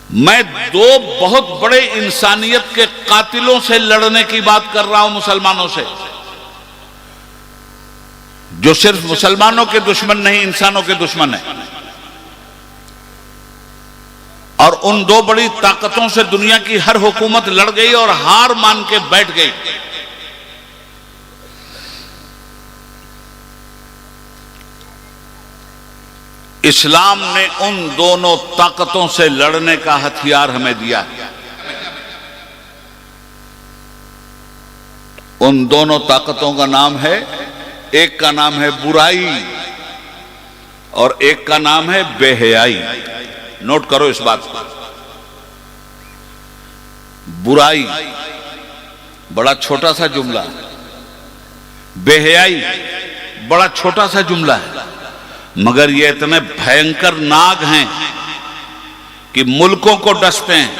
मैं दो बहुत बड़े इंसानियत के कातिलों से लड़ने की बात कर रहा हूं, मुसलमानों से, जो सिर्फ मुसलमानों के दुश्मन नहीं, इंसानों के दुश्मन है। और उन दो बड़ी ताकतों से दुनिया की हर हुकूमत लड़ गई और हार मान के बैठ गई। इस्लाम ने उन दोनों ताकतों से लड़ने का हथियार हमें दिया है। उन दोनों ताकतों का नाम है, एक का नाम है बुराई और एक का नाम है बेहयाई। नोट करो इस बात को। बुराई बड़ा छोटा सा जुमला है, बेहयाई बड़ा छोटा सा जुमला है, मगर ये इतने भयंकर नाग हैं कि मुल्कों को डसते हैं,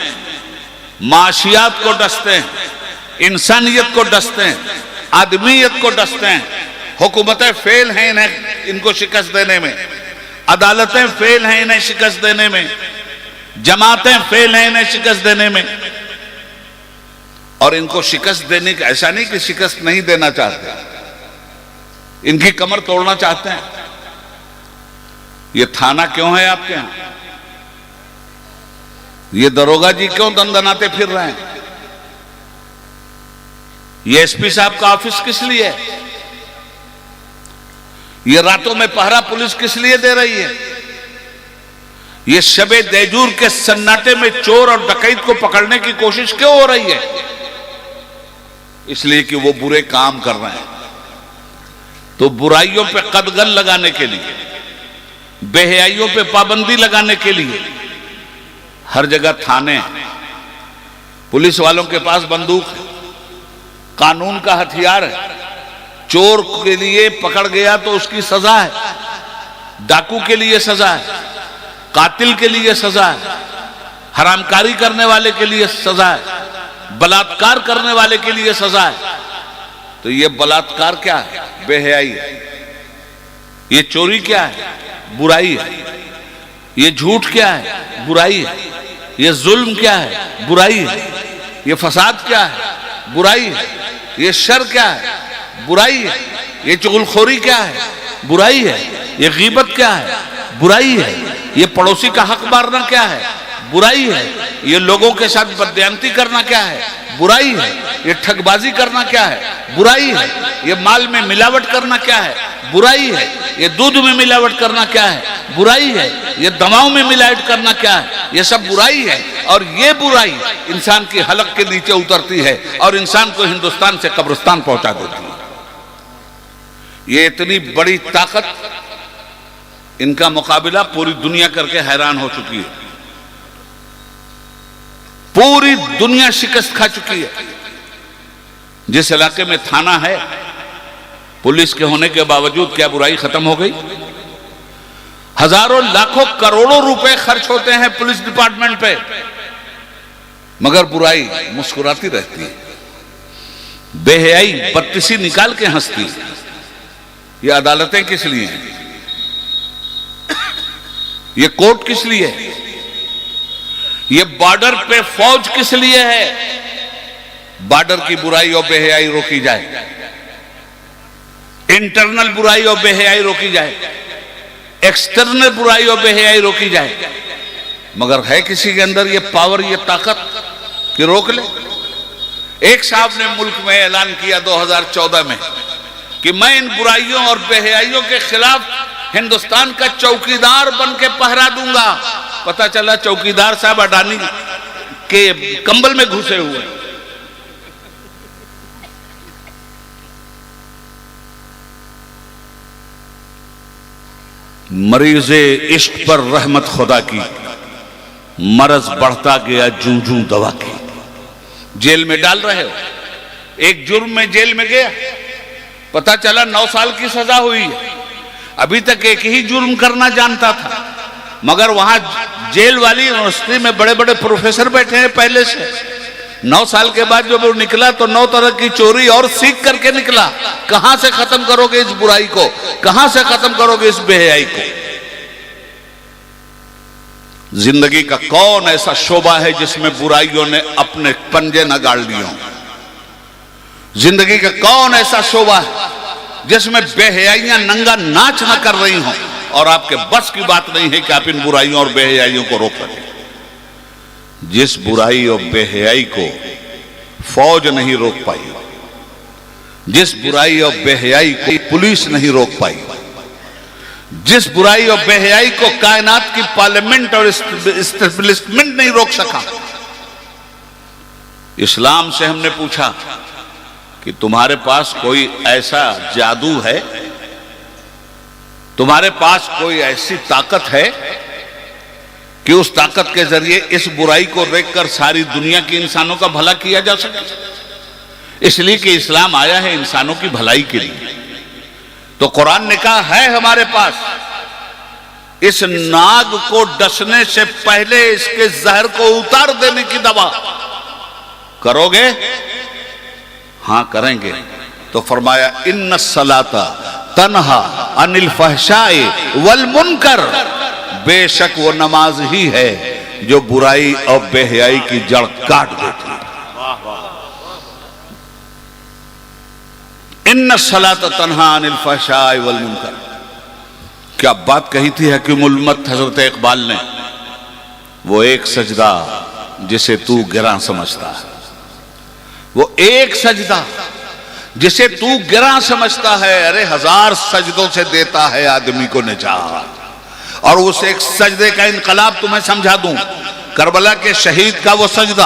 माशियात को डसते हैं, इंसानियत को डसते हैं, आदमीयत को डसते हैं। हुकूमतें फेल हैं इनको शिकस्त देने में, अदालतें फेल हैं इन्हें शिकस्त देने में, जमातें फेल हैं इन्हें शिकस्त देने में। और इनको शिकस्त देने का ऐसा नहीं कि शिकस्त नहीं देना चाहते, इनकी कमर तोड़ना चाहते हैं। ये थाना क्यों है आपके यहां? ये दरोगा जी क्यों दंदनाते फिर रहे हैं? ये एसपी साहब का ऑफिस किस लिए है? ये रातों में पहरा पुलिस किस लिए दे रही है? ये शबे देजूर के सन्नाटे में चोर और डकैत को पकड़ने की कोशिश क्यों हो रही है? इसलिए कि वो बुरे काम कर रहे हैं। तो बुराइयों पे कदगन लगाने के लिए, बेहयाइयों पे पाबंदी लगाने के लिए हर जगह थाने हैं। पुलिस वालों के पास बंदूक है, कानून का हथियार है। चोर के लिए पकड़ गया तो उसकी सजा है, डाकू के लिए सजा है, कातिल के लिए सजा है, हरामकारी करने वाले के लिए सजा है, बलात्कार करने वाले के लिए सजा है। तो ये बलात्कार क्या है? बेहयाई है। ये चोरी क्या है? बुराई है। ये झूठ क्या है? बुराई है। ये जुल्म क्या है? बुराई है। ये फसाद क्या है? बुराई है। ये शर क्या है? बुराई है। ये चुगलखोरी क्या है? बुराई है। ये गीबत क्या है? बुराई है। ये पड़ोसी का हक मारना क्या है? बुराई है। ये लोगों के साथ बदयांती करना क्या है? बुराई है। ये ठगबाजी करना क्या है? बुराई है। ये माल में मिलावट करना क्या है? बुराई है। ये दूध में मिलावट करना क्या है? बुराई है। ये दवाओं में मिलावट करना क्या है? ये सब बुराई है। और ये बुराई इंसान की हलक के नीचे उतरती है और इंसान को हिंदुस्तान से कब्रिस्तान पहुंचा देती है। ये इतनी बड़ी ताकत, इनका मुकाबला पूरी दुनिया करके हैरान हो चुकी है। पूरी दुनिया शिकस्त खा चुकी है। जिस इलाके में थाना है, पुलिस के होने के बावजूद क्या बुराई खत्म हो गई? हजारों लाखों करोड़ों रुपए खर्च होते हैं पुलिस डिपार्टमेंट पे, मगर बुराई मुस्कुराती रहती है। बेहयाई बत्तीसी निकाल के हंसती है। ये अदालतें किस लिए हैं? ये कोर्ट किस लिए है? ये बॉर्डर पे फौज किस लिए है? बॉर्डर की बुराई और बेहयाई रोकी जाए, इंटरनल बुराई और बेहयाई रोकी जाए, एक्सटर्नल बुराई और बेहयाई रोकी जाए। मगर है किसी के अंदर ये पावर, ये ताकत कि रोक ले? एक साहब ने मुल्क में ऐलान किया 2014 में कि मैं इन बुराइयों और बेहयाइयों के खिलाफ हिंदुस्तान का चौकीदार बन के पहरा दूंगा। पता चला चौकीदार साहब अडानी के कंबल में घुसे हुए। मरीज़े इश्क पर रहमत खुदा की, मरज बढ़ता गया जूं जूं दवा की। जेल में डाल रहे हो, एक जुर्म में जेल में गया, पता चला 9 साल की सजा हुई है। अभी तक एक ही जुर्म करना जानता था, मगर वहां जेल वाली यूनिवर्सिटी में बड़े बड़े प्रोफेसर बैठे हैं पहले से। 9 साल के बाद जब वो निकला तो 9 तरह की चोरी और सीख करके निकला। कहां से खत्म करोगे इस बुराई को? कहां से खत्म करोगे इस बेहयाई को? जिंदगी का कौन ऐसा शोबा है जिसमें बुराइयों ने अपने पंजे न गाड़ लिए हों? जिंदगी का कौन ऐसा शोबा है जिसमें बेहयाइयां नंगा नाच न कर रही हों और आपके बस की बात नहीं है कि आप इन बुराइयों और बेहयाइयों को रोक सकें? जिस बुराई और बेहयाई को फौज नहीं रोक पाई, जिस बुराई और बेहयाई को पुलिस नहीं रोक पाई, जिस बुराई और बेहयाई को कायनात की पार्लियामेंट और एस्टेब्लिशमेंट नहीं रोक सका, इस्लाम से हमने पूछा कि तुम्हारे पास कोई ऐसा जादू है, तुम्हारे पास कोई ऐसी ताकत है कि उस ताकत के जरिए इस बुराई को देखकर सारी दुनिया के इंसानों का भला किया जा सके? इसलिए कि इस्लाम आया है इंसानों की भलाई के लिए। तो कुरान ने कहा है हमारे पास, इस नाग को डसने से पहले इसके जहर को उतार देने की दवा करोगे? हां करेंगे। तो फरमाया इन्ना सलाता तन्हा अनिल फहशाए वल मुनकर, बेशक वो नमाज ही है जो बुराई और बेहयाई की जड़ काट देती है। इन्ना सलाता तन्हा अनिल फहशाए वल मुनकर, क्या बात कही थी हकीमुल उम्मत हजरत इकबाल ने? वो एक सजदा जिसे तू गिरा समझता है, वो एक सजदा जिसे तू गिरा समझता है, अरे हजार सजदों से देता है आदमी को निजात। और उस एक सजदे का इनकलाब तुम्हें समझा दूं, करबला के शहीद का वो सजदा,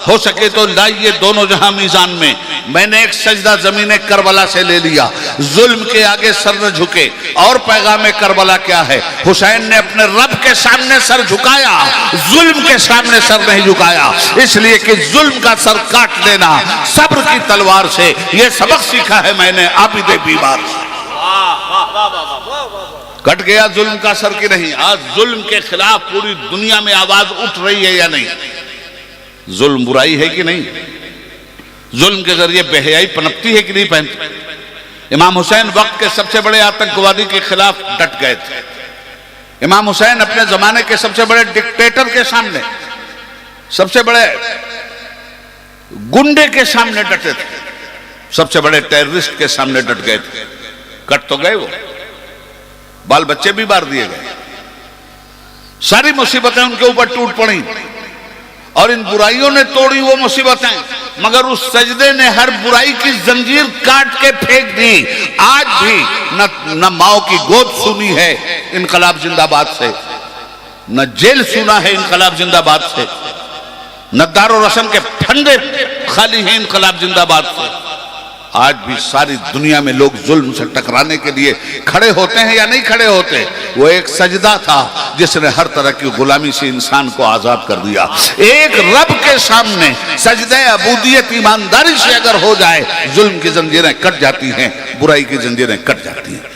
हो सके तो लाइए दोनों जहां मीजान में। मैंने एक सजदा जमीन करबला से ले लिया, जुल्म के आगे सर न झुके। और पैगाम करबला क्या है? हुसैन ने अपने रब के सामने सर झुकाया, जुल्म के सामने सर नहीं झुकाया, इसलिए कि जुल्म का सर काट देना सब्र की तलवार से, यह सबक सीखा है मैंने आबिदे बीमार से। कट गया जुल्म का सर की नहीं। आज जुल्म के खिलाफ पूरी दुनिया में आवाज उठ रही है या नहीं? जुल्म बुराई है कि नहीं? जुल्म के जरिए बेहयाई पनपती है कि नहीं पहनती? इमाम हुसैन वक्त के सबसे बड़े आतंकवादी के खिलाफ डट गए थे। इमाम हुसैन अपने जमाने के सबसे बड़े डिक्टेटर के सामने, सबसे बड़े गुंडे के सामने डटे थे, सबसे बड़े टेररिस्ट के सामने डट गए थे। कट तो गए वो, बाल बच्चे भी मार दिए गए, सारी मुसीबतें उनके ऊपर टूट पड़ी और इन बुराइयों ने तोड़ी वो मुसीबतें, मगर उस सजदे ने हर बुराई की जंजीर काट के फेंक दी। आज भी न माओ की गोद सुनी है इनकलाब जिंदाबाद से, न जेल सुना है इनकलाब जिंदाबाद से, न दारो रस्म के फंदे खाली हैं इनकलाब जिंदाबाद से। आज भी सारी दुनिया में लोग जुल्म से टकराने के लिए खड़े होते हैं या नहीं खड़े होते? वो एक सजदा था जिसने हर तरह की गुलामी से इंसान को आजाद कर दिया। एक रब के सामने सजदे अबूदियत ईमानदारी से अगर हो जाए, जुल्म की जंजीरें कट जाती हैं, बुराई की जंजीरें कट जाती हैं।